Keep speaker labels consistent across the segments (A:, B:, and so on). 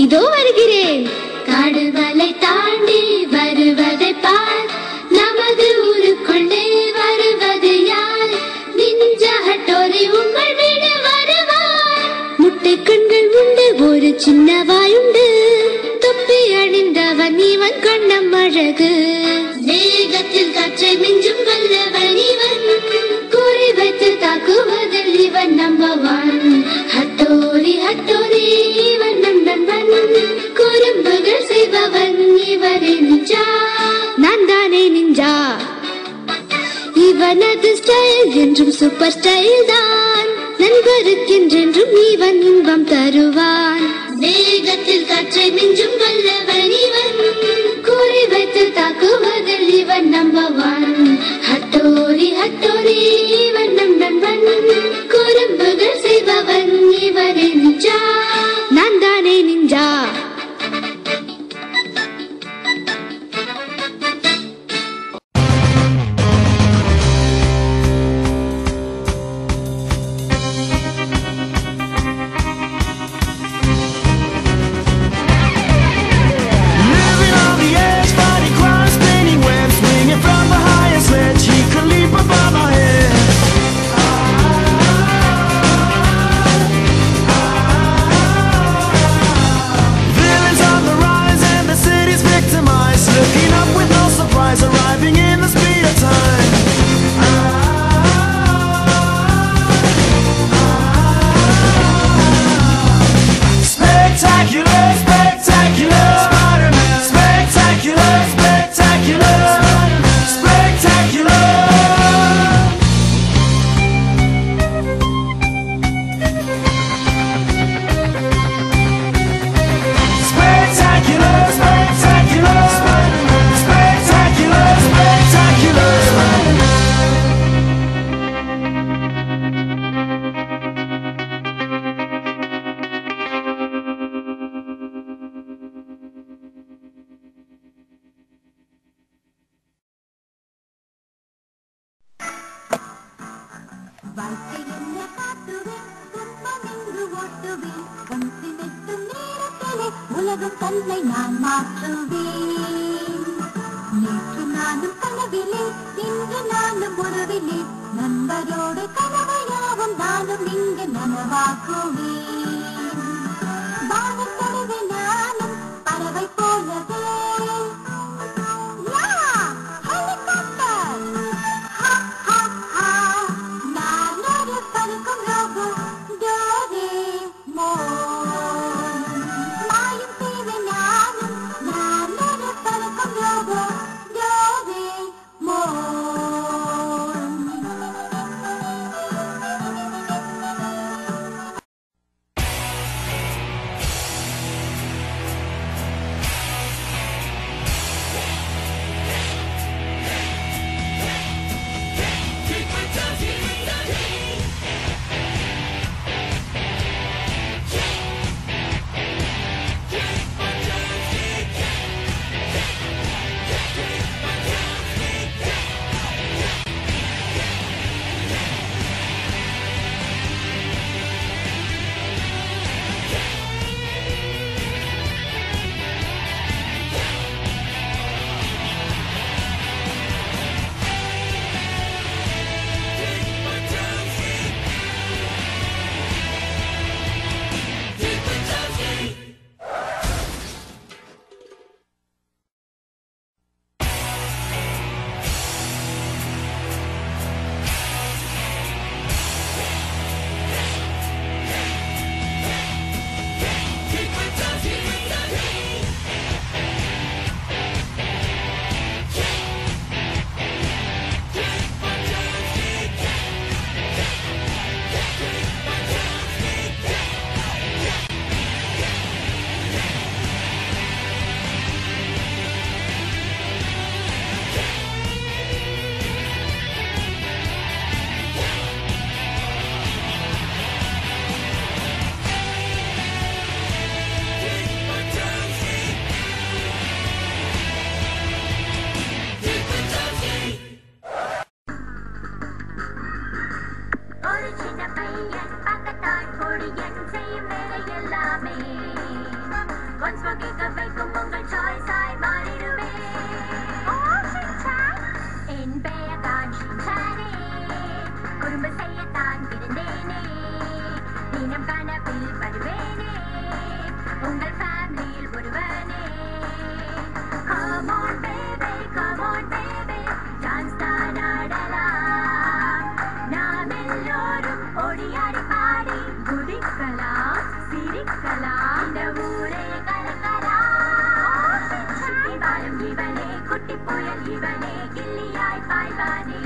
A: இதோ வருகிறேன். காடுகளை தாண்டி வருவதை பார், நமது ஊருக்குள்ளே வருவது யார்? நிஞ்சா ஹட்டோரி உங்கள் வீடு வருவார். முட்டை கண்கள் உண்டு, ஒரு சின்ன வாயுண்டு, தொப்பி அணிந்தவன் இவன் கண்ணம் அழகு. வேகத்தில் காற்றை மிஞ்சும் வல்லவன் இவன், குறி வைத்து தாக்குவதில் இவன் நம்பவான். ஹட்டோரி ஹட்டோரி இவன் நண்பன், குறும்புகள் செய்பவன் இவரே நிஞ்சா. நான் தானே நிஞ்சா. இவனது ஸ்டைல் என்றும் சூப்பர் ஸ்டைல் தான், நண்பருக்கென்றென்றும் இவன் இன்பம் தருவான். வேகத்தில் காற்றை மிஞ்சும் வல்லவன் இவன், குறி வைத்து தாக்குவதில் இவன் நம்பவான். ஹட்டோரி ஹட்டோரி இவன் நண்பன், குறும்புகள் செய்பவன் இவரே நிஞ்சா. நான் தானே ninja.
B: Arriving in the speed of time. Spectacular, spectacular Spider-Man. Spectacular, spectacular Spider-Man. Spectacular. Spectacular, spectacular Spider-Man. Spectacular, spectacular Spider-Man.
C: வாழ்க்கை என்ன காட்டுவேன், துன்பம் என்று ஓட்டுவேன், கண் சிமிட்டும் நேரத்திலே உலகம் தன்னை நான் மாற்றுவேன். நேற்று நானும் கனவிலே, இன்று நானும் உறவிலே, நண்பரோடு கனவையாவும் நானும் இங்கு நனவாக்குவேன். வானம் தருவேன் நானும் பறவை போலவே. டான்ஸ் கேட்க வைக்கும் உங்கள் சாய்ஸாய் மாறிடுவே. என் பெயர் தான் ஷின்சானே, குறும்பு செய்யத்தான் பிறந்தேனே, தினம் கனவில் வருவேனே, உங்கள் ஃபேமிலியில் ஒருவனே. Come on baby, டான்ஸ் தான் ஆடலாம். நாம் எல்லோரும் ஓடியாடி பாடி குதிக்கலாம், சிரிக்கலாம், இந்த ஊரே கலக்கலாம். சுற்றி வாழும் இவனே, குட்டி புயல் இவனே, கிள்ளியாய் பாய்வானே.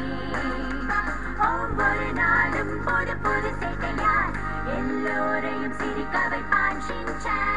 C: ஒவ்வொரு நாளும் புது புது சேட்டையால் எல்லோரையும் சிரிக்க வைப்பான் ஷின்சான்.